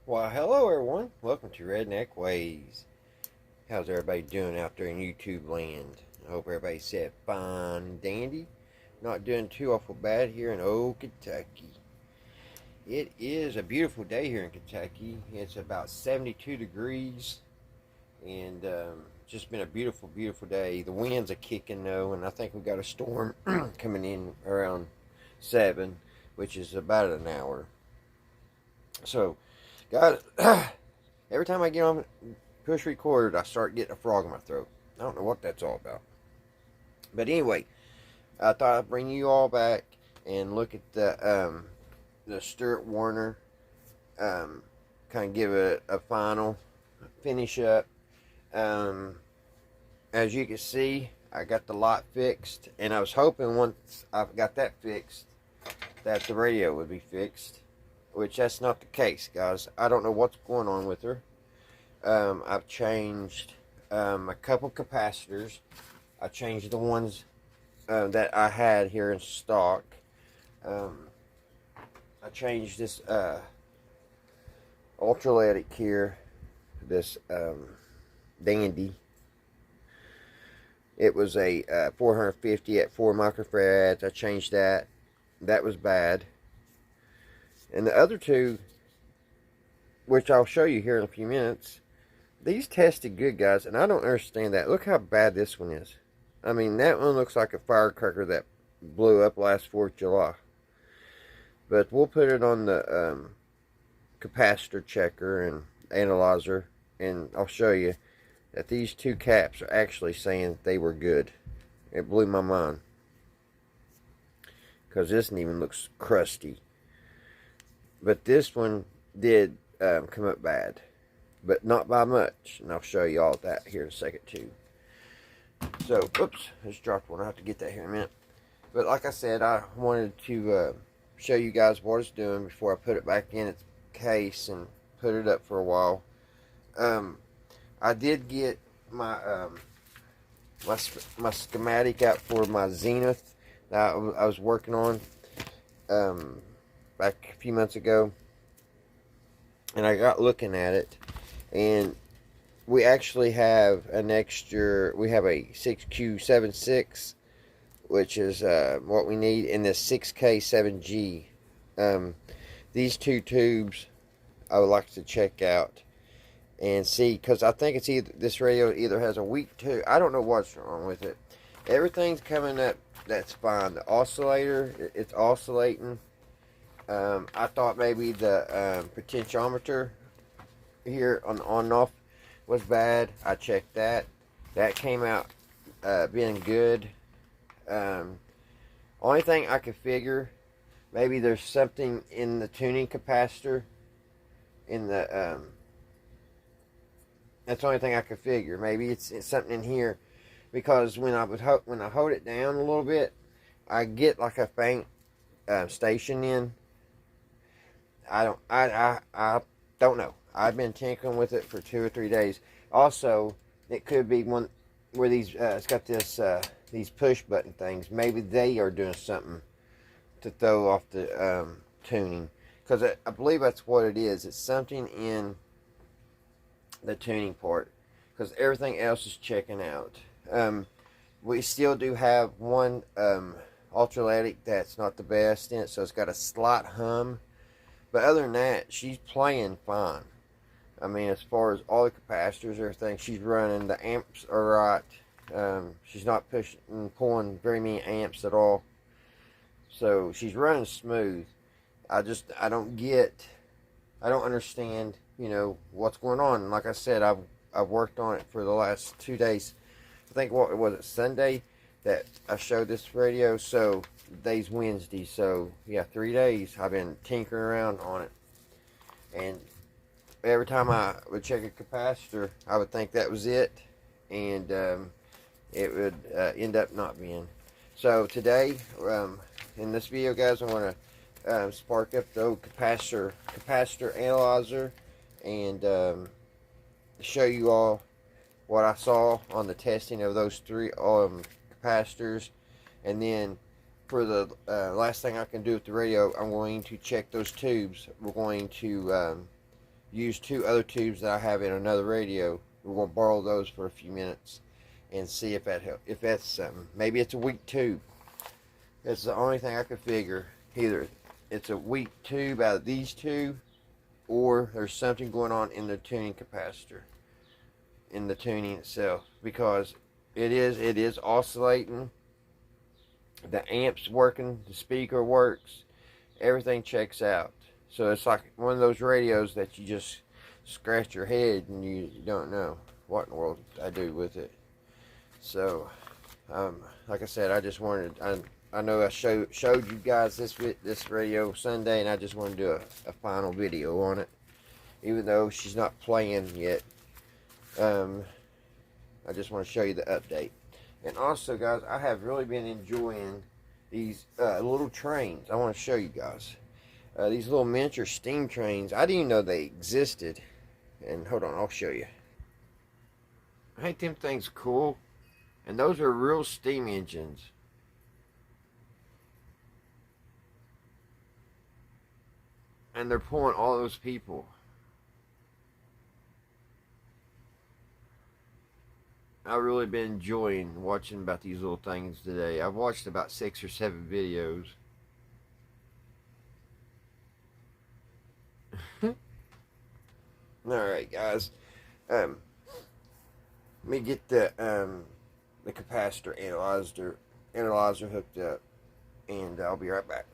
Well, hello everyone. Welcome to Redneck Ways. How's everybody doing out there in YouTube land? I hope everybody said fine and dandy. Not doing too awful bad here in old Kentucky. It is a beautiful day here in Kentucky. It's about 72 degrees and just been a beautiful, beautiful day. The winds are kicking though, and I think we got a storm coming in around 7, which is about an hour. So, guys, every time I get on push record, I start getting a frog in my throat. I don't know what that's all about. But anyway, I thought I'd bring you all back and look at the Stewart-Warner, kind of give it a final finish up. As you can see, I got the lot fixed, and I was hoping once I got that fixed that the radio would be fixed, which that's not the case, guys. I don't know what's going on with her. I've changed a couple capacitors. I changed the ones that I had here in stock. I changed this ultraletic here, this dandy. It was a 450 at 4 microfarads. I changed that. That was bad. And the other two, which I'll show you here in a few minutes, these tested good, guys, and I don't understand that. Look how bad this one is. I mean, that one looks like a firecracker that blew up last 4th of July. But we'll put it on the capacitor checker and analyzer, and I'll show you that these two caps are actually saying that they were good. It blew my mind, because this one even looks crusty. But this one did come up bad, but not by much, and I'll show you all that here in a second too. So, oops, I just dropped one. I'll have to get that here in a minute. But like I said, I wanted to show you guys what it's doing before I put it back in its case and put it up for a while. I did get my my schematic out for my Zenith that I was working on back a few months ago, and I got looking at it, and we actually have an extra. We have a 6Q76, which is what we need, in this 6K7G. These two tubes I would like to check out and see, because I think it's either this radio either has a weak tube. I don't know what's wrong with it. Everything's coming up. That's fine. The oscillator, it's oscillating. I thought maybe the potentiometer here on the on and off was bad. I checked that. That came out being good. Only thing I could figure, maybe there's something in the tuning capacitor. In the that's the only thing I could figure. Maybe it's something in here, because when I hold it down a little bit, I get like a faint station in. I don't know. I've been tinkering with it for 2 or 3 days. Also, it could be one where these it's got this these push button things. Maybe they are doing something to throw off the tuning, because I believe that's what it is. It's something in the tuning part, because everything else is checking out. We still do have one ultraletic that's not the best in it, so it's got a slight hum. But other than that, she's playing fine. I mean, as far as all the capacitors, everything, she's running. The amps are right. She's not pulling very many amps at all. So she's running smooth. I don't understand, what's going on. And like I said, I've worked on it for the last 2 days. I think, what was it, Sunday that I showed this radio? So today's Wednesday, so yeah, 3 days I've been tinkering around on it, and every time I would check a capacitor, I would think that was it, and it would end up not being. So today, in this video, guys, I want to spark up the old capacitor analyzer and show you all what I saw on the testing of those 3 capacitors, and then for the last thing I can do with the radio, I'm going to check those tubes. We're going to use 2 other tubes that I have in another radio. We're going to borrow those for a few minutes and see if that if that's something. Maybe it's a weak tube. That's the only thing I could figure. Either it's a weak tube out of these two, or there's something going on in the tuning capacitor, in the tuning itself, because it is oscillating. The amp's working, the speaker works, everything checks out. So it's like one of those radios that you just scratch your head and you don't know what in the world I do with it. So, like I said, I just wanted, I know I showed you guys this radio Sunday, and I just wanted to do a final video on it, even though she's not playing yet. I just want to show you the update. And also, guys, I have really been enjoying these little trains. I want to show you guys these little miniature steam trains. I didn't even know they existed. And hold on, I'll show you. Ain't them things cool? And those are real steam engines. And they're pulling all those people. I've really been enjoying watching about these little things today. I've watched about 6 or 7 videos. Alright, guys. Let me get the capacitor analyzer hooked up, and I'll be right back.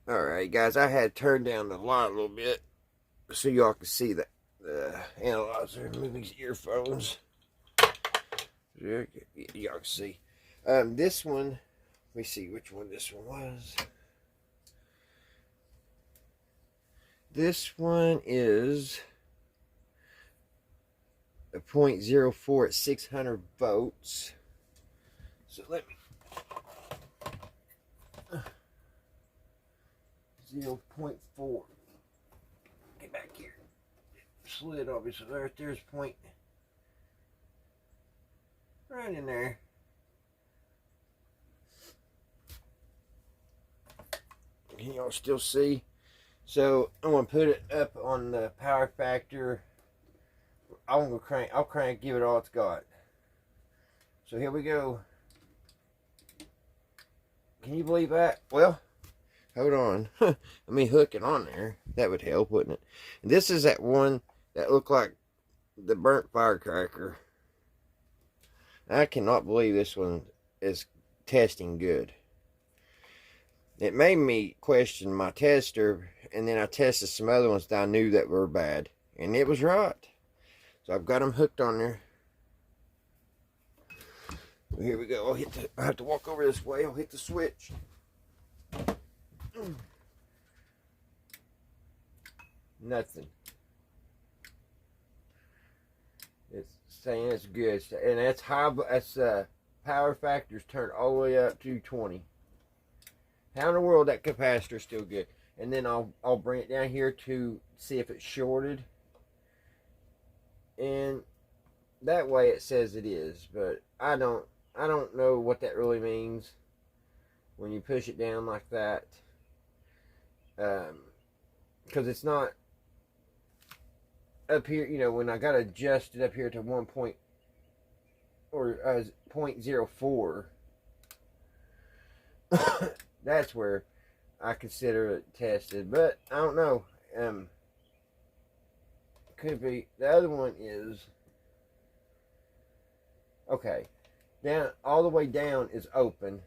Alright, guys, I had turned down the light a little bit so y'all can see the analyzer. Move these earphones. Y'all can see. This one, let me see which one this one was. This one is a 0.04 at 600 volts. So let me 0.4. Get back here. Slid obviously. There's point right in there. Can y'all still see? So I'm gonna put it up on the power factor. I'll crank, give it all it's got. So here we go. Can you believe that? Well, hold on. Let me hook it on there. That would help, wouldn't it? And this is that one that looked like the burnt firecracker. I cannot believe this one is testing good. It made me question my tester, and then I tested some other ones that I knew that were bad, and it was right. So I've got them hooked on there. Here we go. I have to walk over this way. I'll hit the switch. Nothing. It's saying it's good, and that's high. That's power factor's turned all the way up to 20. How in the world that capacitor is still good? And then I'll bring it down here to see if it's shorted. And that way it says it is, but I don't know what that really means when you push it down like that, because it's not up here. You know, when I got adjusted up here to 1 point or 0.04, that's where I consider it tested. But I don't know. Could be the other one is okay. Down all the way down is open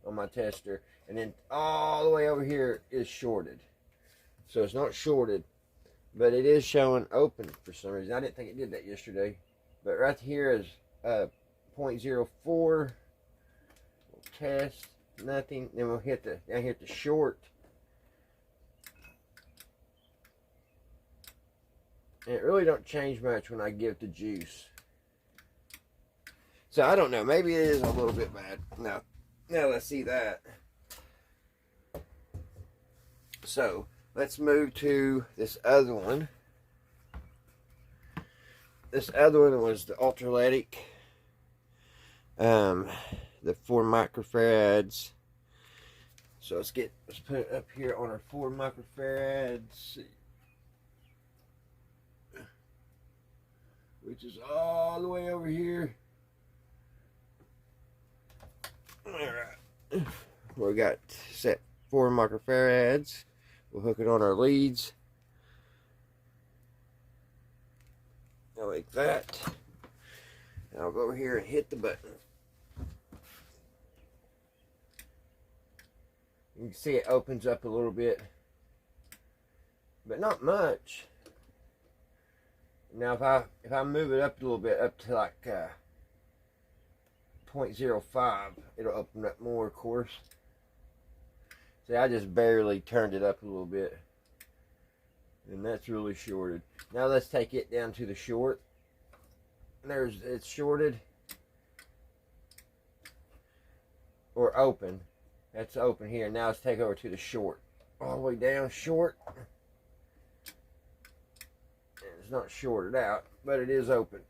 on my tester, and then all the way over here is shorted. So it's not shorted, but it is showing open for some reason. I didn't think it did that yesterday, but right here is 0.04. We'll test nothing. Then we'll hit down here at the short. And it really don't change much when I give it the juice. So I don't know. Maybe it is a little bit bad. Now let's see that. So let's move to this other one. This other one was the ultraletic. The 4 microfarads. So let's put it up here on our 4 microfarads. which is all the way over here. Alright. We got set 4 microfarads. We'll hook it on our leads. Like that. And I'll go over here and hit the button. You can see it opens up a little bit, but not much. Now if I move it up a little bit, up to like 0.05, it'll open up more, of course. See, I just barely turned it up a little bit, and that's really shorted. Now let's take it down to the short. It's shorted or open. That's open here. Now let's take over to the short. All the way down short. And it's not shorted out, but it is open.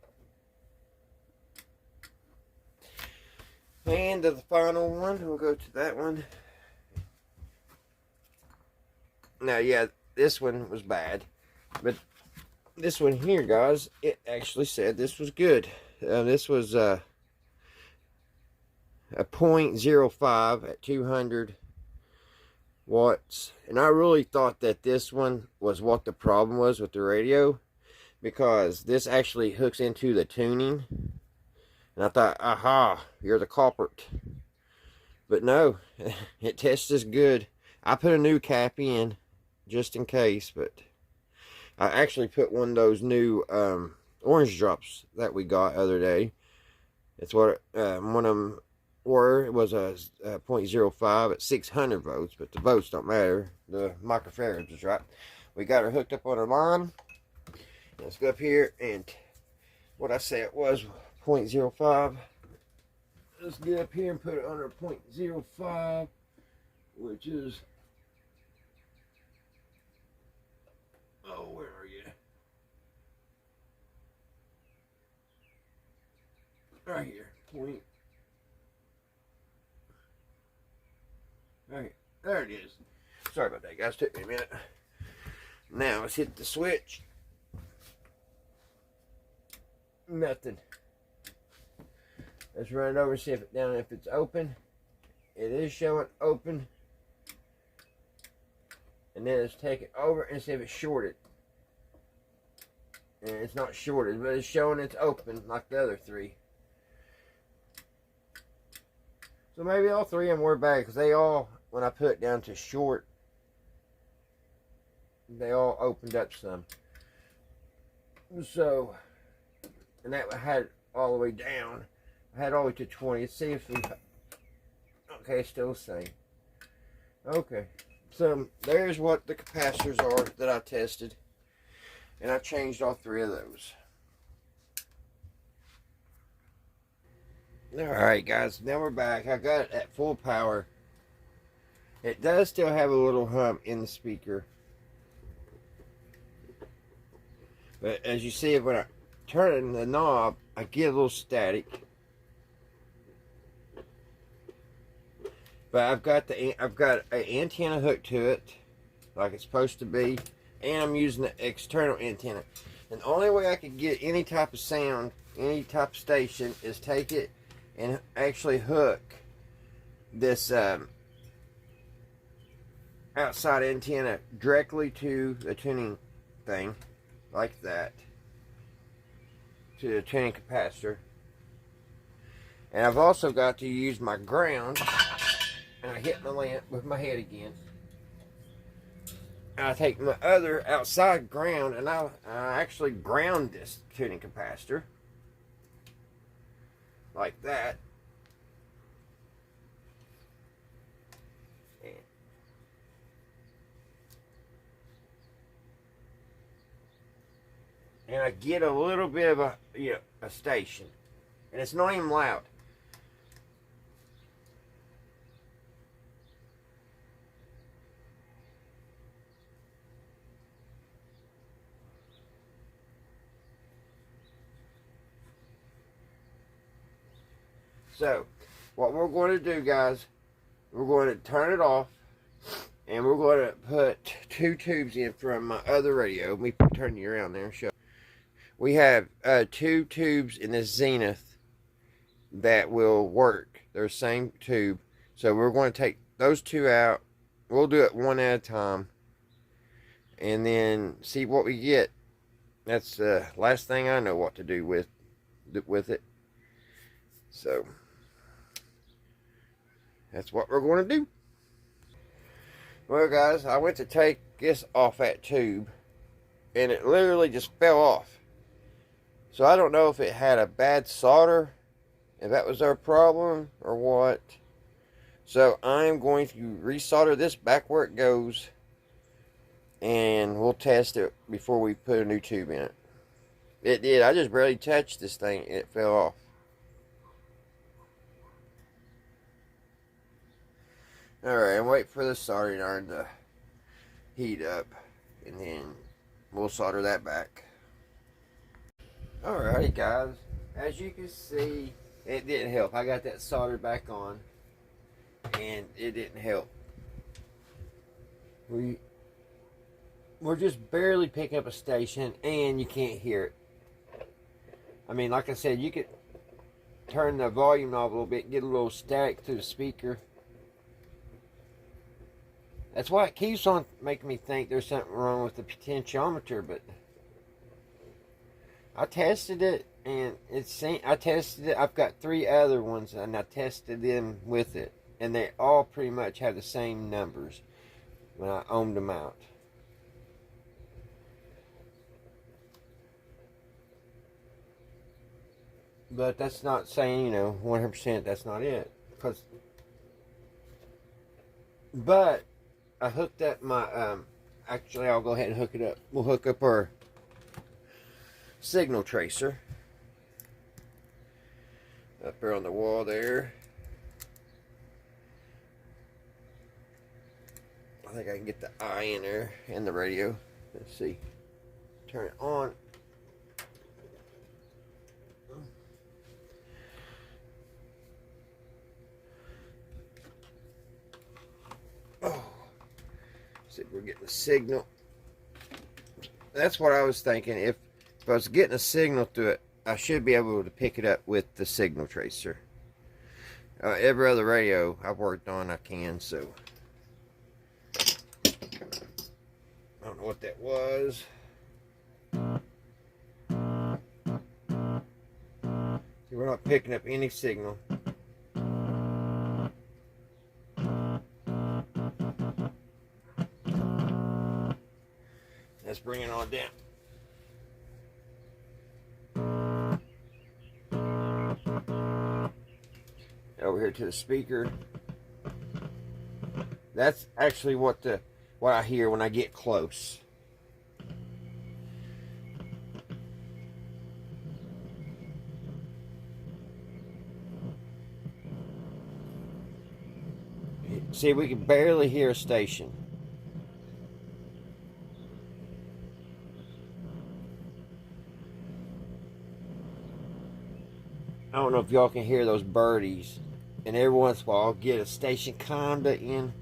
And the final one, we'll go to that one. Now, yeah, this one was bad, but this one here, guys, it actually said this was good. This was a 0.05 at 200 watts, and I really thought that this one was what the problem was with the radio, because this actually hooks into the tuning, and I thought, aha, you're the culprit. But no, it tests as good. I put a new cap in just in case, but I actually put one of those new orange drops that we got the other day. It's what one of them were. It was a 0.05 at 600 volts, but the volts don't matter. The microfarads is right. We got her hooked up on our line. Let's go up here, and what I said it was 0.05. Let's get up here and put it under 0.05, which is, oh, where are you? Right here. Point. Right. There it is. Sorry about that, guys. Took me a minute. Now let's hit the switch. Nothing. Let's run it over and see if it's open. It is showing open. And then let's take it over and see if it's shorted. And it's not shorted, but it's showing it's open like the other three. So maybe all three of them were bad, because they all, when I put it down to short, they all opened up some. So, and that had all the way down. I had all the way to 20. Let's see if we, okay, still the same. Okay, so there's what the capacitors are that I tested. And I changed all three of those. Alright guys, now we're back. I got it at full power. It does still have a little hum in the speaker. But as you see, when I turn the knob, I get a little static. But I've got an antenna hooked to it, like it's supposed to be, and I'm using the external antenna. And the only way I could get any type of sound, any type of station, is take it and actually hook this outside antenna directly to the tuning thing, like that, to the tuning capacitor. And I've also got to use my ground, and I hit my lamp with my head again. And I take my other outside ground, and I actually ground this tuning capacitor like that. And I get a little bit of a station, and it's not even loud. So, what we're going to do, guys, we're going to turn it off, and we're going to put 2 tubes in from my other radio. Let me turn you around there and show. We have two tubes in the zenith that will work. They're the same tube. So we're going to take those two out. We'll do it one at a time. And then see what we get. That's the last thing I know what to do with it. So that's what we're going to do. Well, guys, I went to take this off that tube, and it literally just fell off. So I don't know if it had a bad solder, if that was our problem, or what. So I'm going to resolder this back where it goes, and we'll test it before we put a new tube in it. It did. I just barely touched this thing, and it fell off. Alright, I'm waiting for the soldering iron to heat up, and then we'll solder that back. Alrighty, guys, as you can see, it didn't help. I got that soldered back on, and it didn't help. We're just barely picking up a station, and you can't hear it. I mean, like I said, you could turn the volume knob a little bit, get a little static through the speaker. That's why it keeps on making me think there's something wrong with the potentiometer, but I tested it, and I tested it. I've got 3 other ones, and I tested them with it, and they all pretty much have the same numbers when I ohmed them out. But that's not saying, 100% that's not it. But I hooked up my, actually I'll go ahead and hook it up. We'll hook up our signal tracer. Up there on the wall there. I think I can get the eye in there and the radio. Let's see. Turn it on. Oh. See if we're getting a signal. That's what I was thinking. If I was getting a signal through it, I should be able to pick it up with the signal tracer. Every other radio I've worked on, I can, so. I don't know what that was. See, we're not picking up any signal. Let's bring it on down. Over here to the speaker. That's actually what I hear when I get close. See, we can barely hear a station. I don't know if y'all can hear those birdies. And every once in a while I'll get a station kinda in.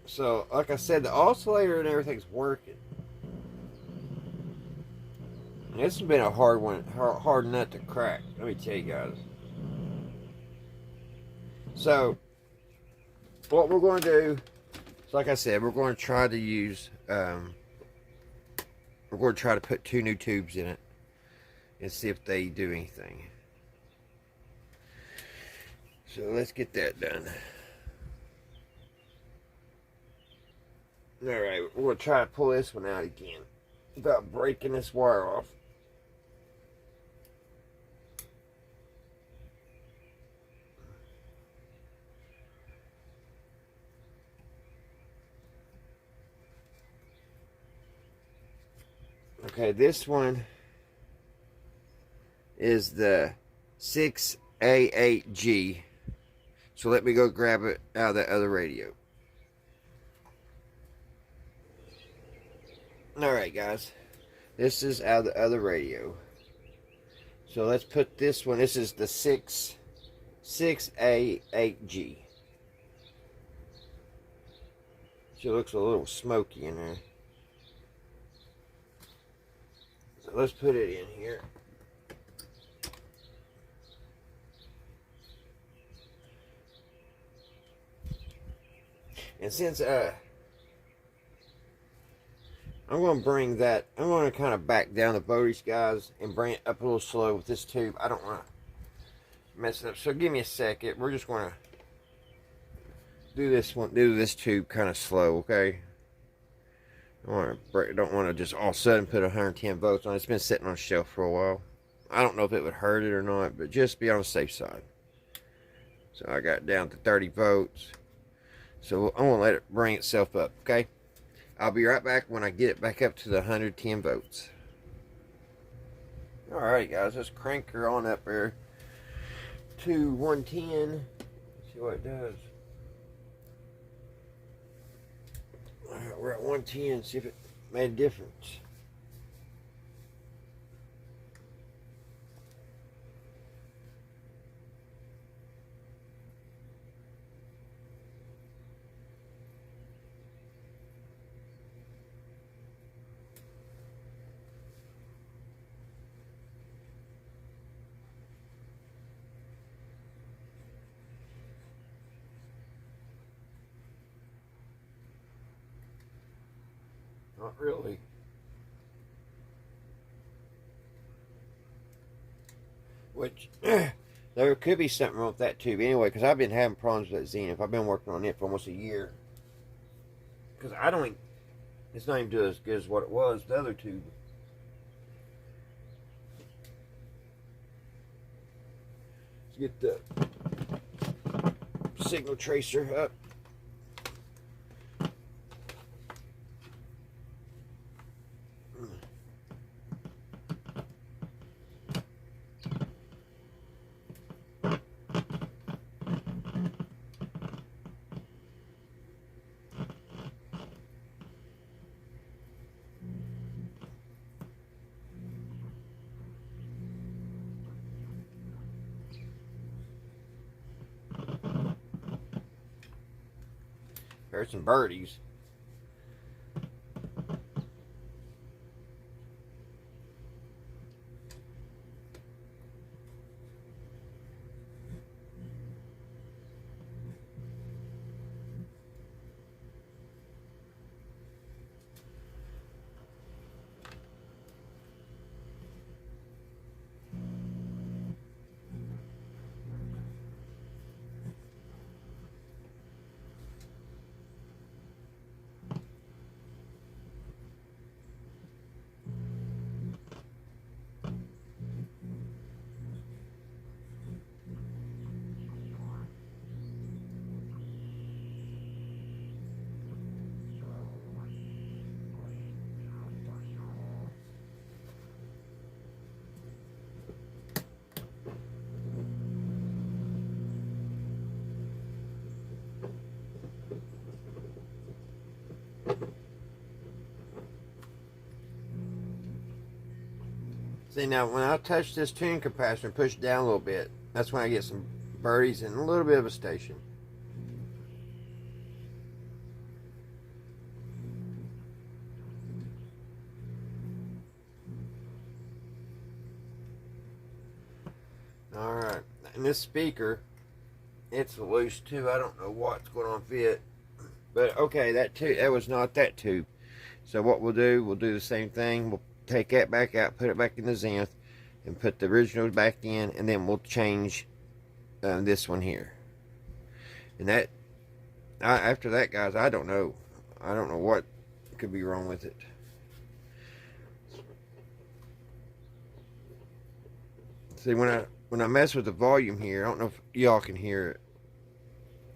So, like I said, the oscillator and everything's working. And this has been a hard one, hard nut to crack. Let me tell you guys. So, what we're going to do, is like I said, we're going to try to use, we're going to try to put 2 new tubes in it and see if they do anything. So let's get that done. Alright, we're going to try to pull this one out again without breaking this wire off. Okay, this one is the 6A8G. So let me go grab it out of that other radio. Alright guys, this is out of the other radio. So let's put this one, this is the 6A8G. She looks a little smoky in there. So let's put it in here. And since I'm going to bring that, I'm going to kind of back down the voltage, guys, and bring it up a little slow with this tube. I don't want to mess it up. So give me a second. We're just going to do this tube kind of slow, okay? I don't want to just all of a sudden put 110 volts on it. It's been sitting on a shelf for a while. I don't know if it would hurt it or not, but just be on the safe side. So I got it down to 30 volts. So I'm going to let it bring itself up, okay? I'll be right back when I get it back up to the 110 volts. Alright guys, let's crank her on up there to 110. See what it does. Alright, we're at 110. See if it made a difference. Not really. Which, there could be something wrong with that tube anyway, because I've been having problems with that Zenith. I've been working on it for almost a year. Because it's not even doing as good as what it was, the other tube. Let's get the signal tracer up. There's some birdies. See, now when I touch this tune capacitor and push it down a little bit, that's when I get some birdies and a little bit of a station. Alright, and this speaker, it's loose too. I don't know what's going on with it. But okay, that was not that tube. So what we'll do the same thing. We'll take that back out, put it back in the Zenith, and put the original back in, and then we'll change this one here. And that, after that, guys, I don't know what could be wrong with it. See, when I mess with the volume here, I don't know if y'all can hear it,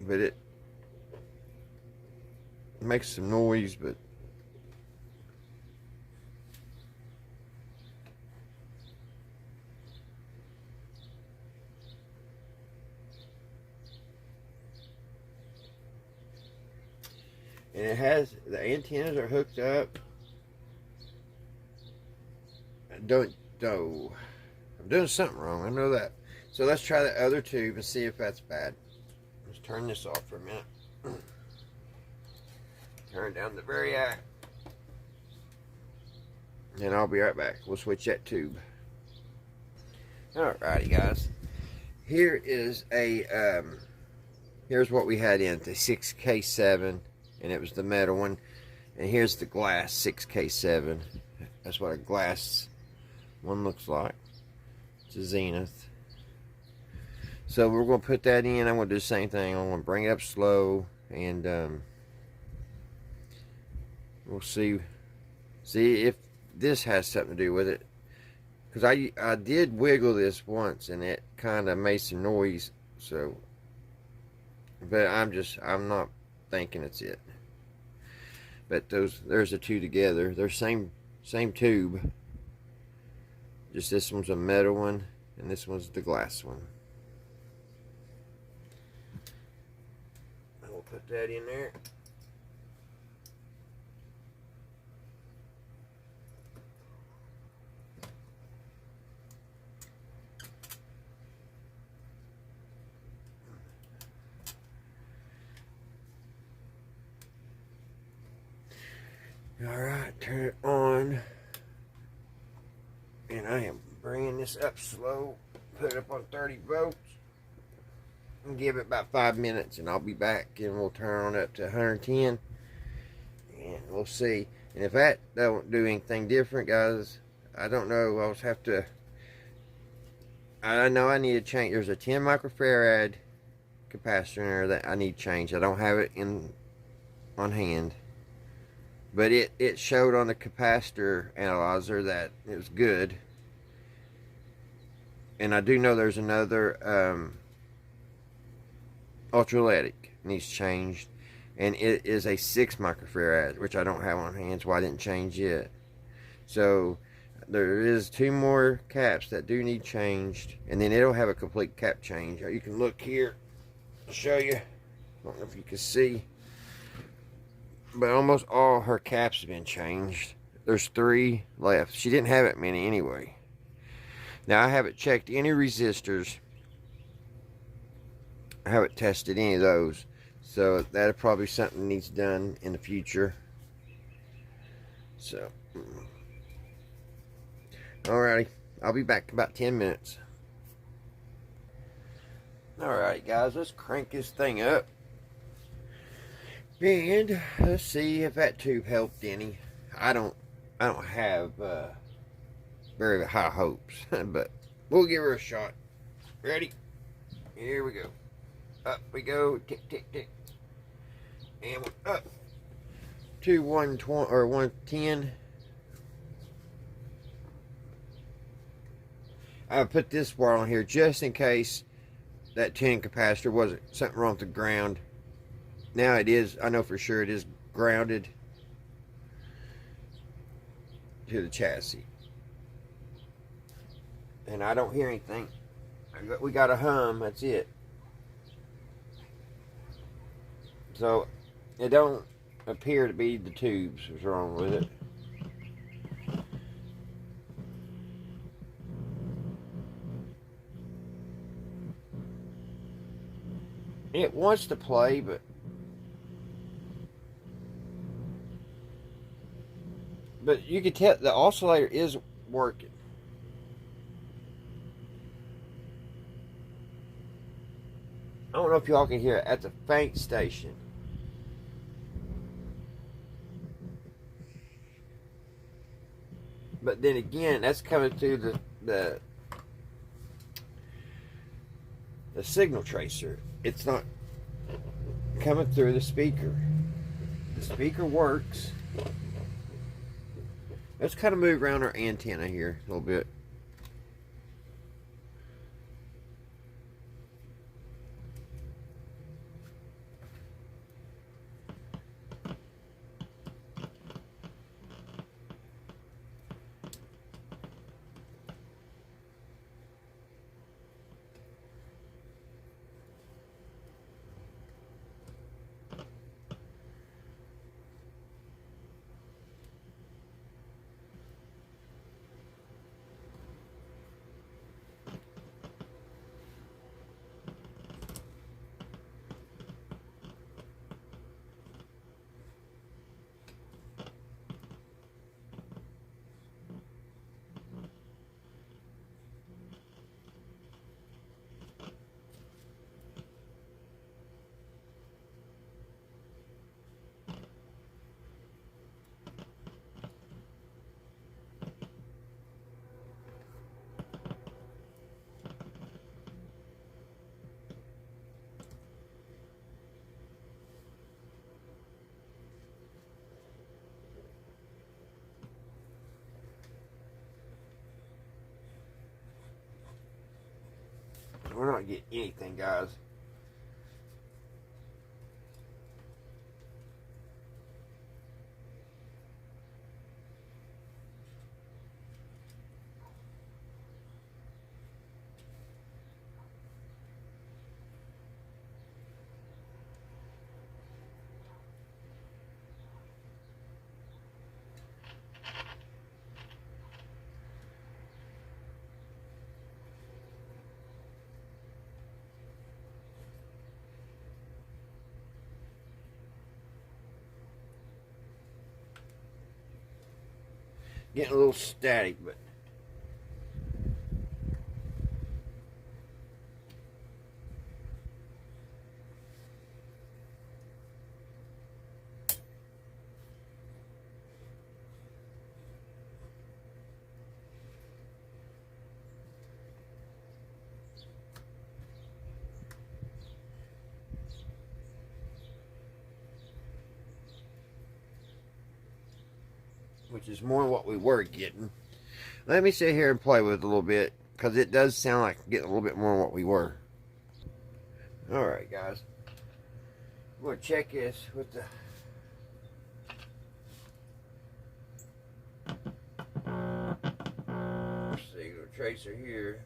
but it makes some noise, but And it has, the antennas are hooked up. I don't know. I'm doing something wrong. I know that. So let's try the other tube and see if that's bad. Let's turn this off for a minute. Turn down the variac. And I'll be right back. We'll switch that tube. Alrighty, guys. Here is a, here's what we had in the 6K7, and it was the metal one. And here's the glass 6K7. That's what a glass one looks like. It's a Zenith. So we're going to put that in. I'm going to do the same thing. I'm going to bring it up slow, and we'll see if this has something to do with it. Because I did wiggle this once, and it kind of made some noise. So, but I'm not thinking it's it. But there's the two together. They're same tube. Just this one's a metal one, and this one's the glass one. We'll put that in there. Alright, turn it on. And I am bringing this up slow. Put it up on 30 volts. And give it about 5 minutes, and I'll be back, and we'll turn on up to 110. And we'll see. And if that don't do anything different, guys, I don't know. I'll just have to. I know I need to change. There's a 10 microfarad capacitor in there that I need changed. I don't have it on hand. But it showed on the capacitor analyzer that it was good. And I do know there's another ultraletic needs changed. And it is a 6 microfarad, which I don't have on hand, so I didn't change it. So there is 2 more caps that do need changed. And then it'll have a complete cap change. You can look here. I'll show you. I don't know if you can see. But almost all her caps have been changed. There's 3 left. She didn't have it many anyway. Now I haven't checked any resistors. I haven't tested any of those. So that'll probably be something that needs done in the future. So. Alrighty. I'll be back in about 10 minutes. Alright guys, let's crank this thing up. And let's see if that tube helped any. I don't have very high hopes, but we'll give her a shot. Ready? Here we go. Up we go. Tick tick tick. And we're up to 120 or 110. I put this wire on here just in case that 10 capacitor wasn't something wrong with the ground. Now it is, I know for sure it is grounded to the chassis. And I don't hear anything. We got a hum, that's it. So it don't appear to be the tubes that's wrong with it. It wants to play, but you can tell the oscillator is working. I don't know if y'all can hear it at the faint station. But then again, that's coming through the signal tracer. It's not coming through the speaker. The speaker works. Let's kind of move around our antenna here a little bit. We're not getting anything, guys. Getting a little static, but which is more what we were getting. Let me sit here and play with it a little bit, because it does sound like getting a little bit more than what we were. Alright, guys. I'm going to check this with the signal tracer here.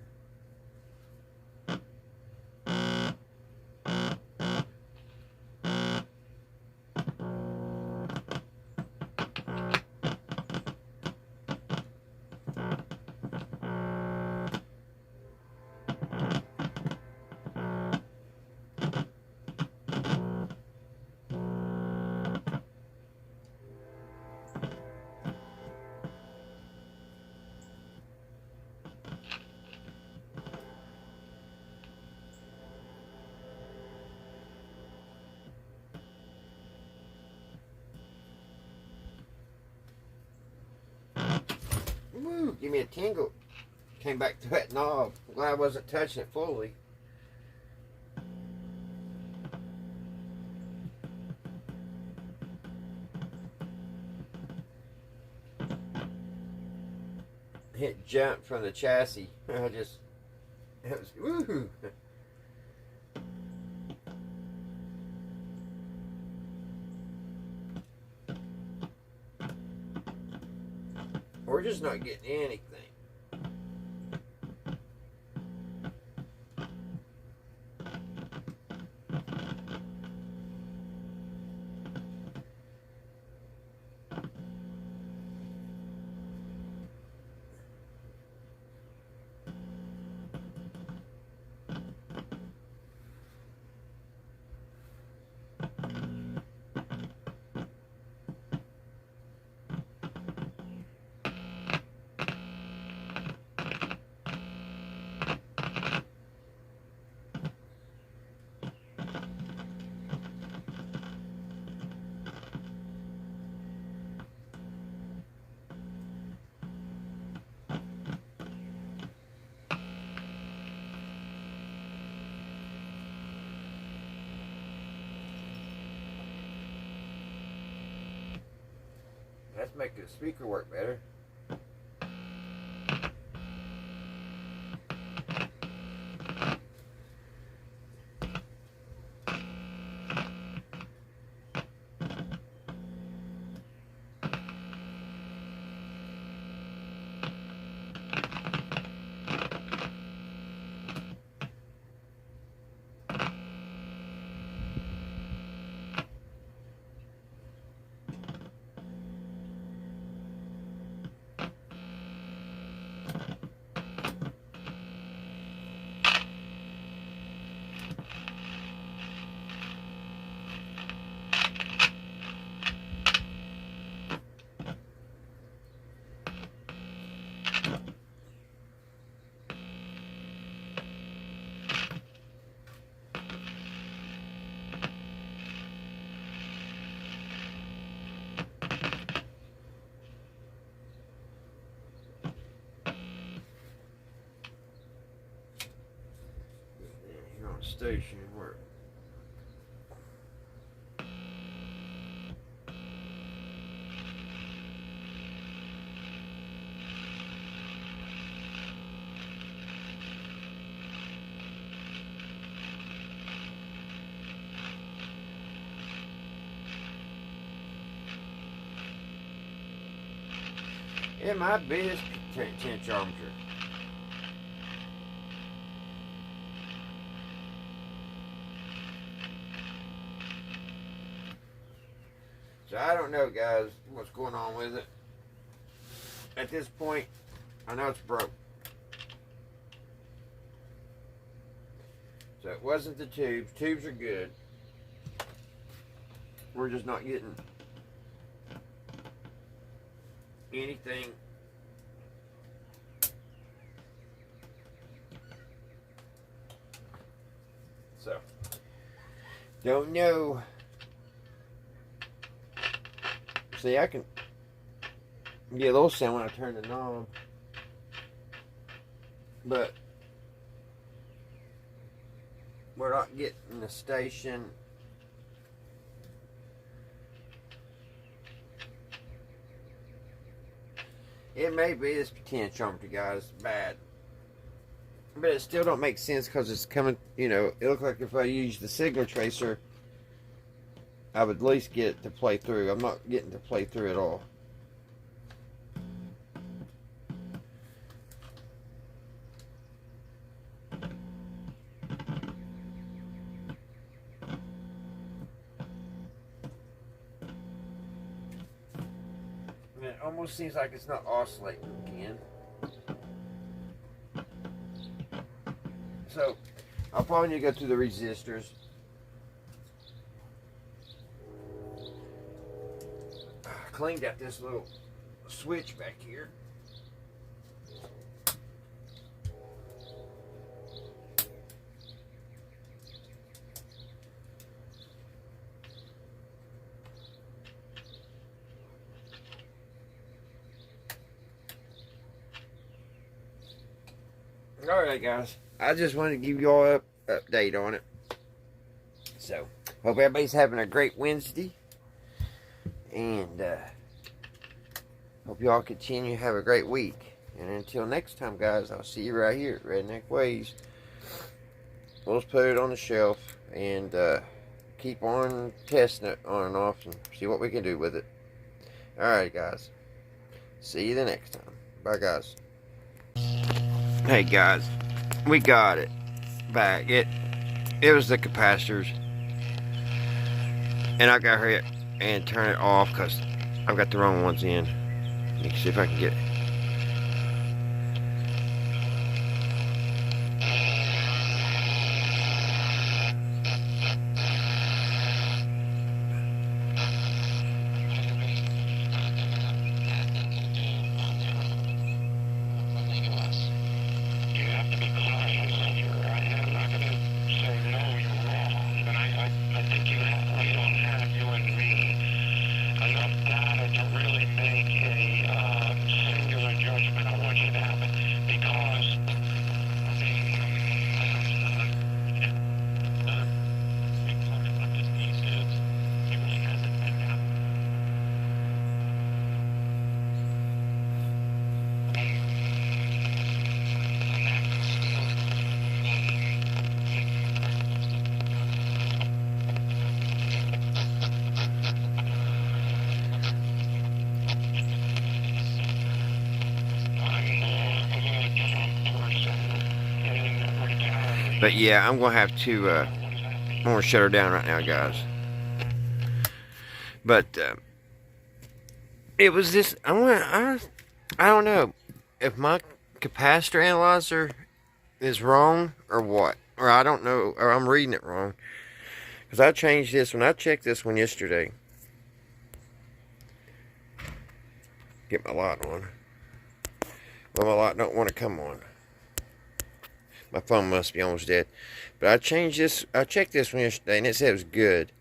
Woo, give me a tingle. Came back to that knob. I'm glad I wasn't touching it fully. Hit jump from the chassis. I just, it was, woohoo. We're just not getting anything. Let's make the speaker work better. Here on station work. It might be this 10-inch armature. So I don't know, guys, what's going on with it. At this point, I know it's broke. So it wasn't the tubes. Tubes are good. We're just not getting anything so don't know. See, I can get a little sound when I turn the knob, but we're not getting the station. It may be this 10-inch armature, guys, bad, but it still don't make sense because it's coming. You know, it looks like if I use the signal tracer, I would at least get it to play through. I'm not getting to play through at all. It almost seems like it's not oscillating again. So I'll probably need to go through the resistors. Cleaned out this little switch back here. Alright, guys, I just wanted to give you all an update on it. So, hope everybody's having a great Wednesday. And hope you all continue to have a great week. And until next time, guys, I'll see you right here at Redneck Ways. We'll just put it on the shelf and keep on testing it on and off and see what we can do with it. Alright, guys. See you the next time. Bye, guys. Hey, guys. We got it back. It was the capacitors. And I got here and turn it off because I've got the wrong ones in. Let me see if I can get it. But yeah, I'm gonna have to. I'm gonna shut her down right now, guys. But it was this. I don't know if my capacitor analyzer is wrong or what, or I don't know, or I'm reading it wrong. Because I changed this when I checked this one yesterday. Get my light on. Well, my light don't want to come on. My phone must be almost dead. But I changed this. I checked this one yesterday and it said it was good.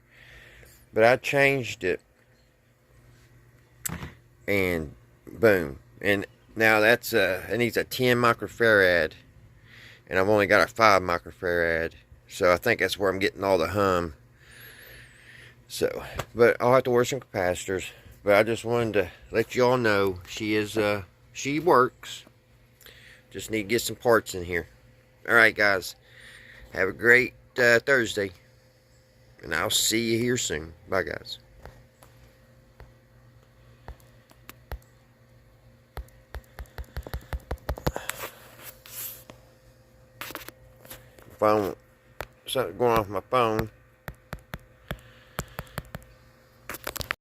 But I changed it. And boom. And now that's it needs a 10 microfarad. And I've only got a 5 microfarad. So I think that's where I'm getting all the hum. So, but I'll have to wear some capacitors. But I just wanted to let you all know she works. Just need to get some parts in here. Alright, guys. Have a great Thursday. And I'll see you here soon. Bye, guys. phone, something going off my phone.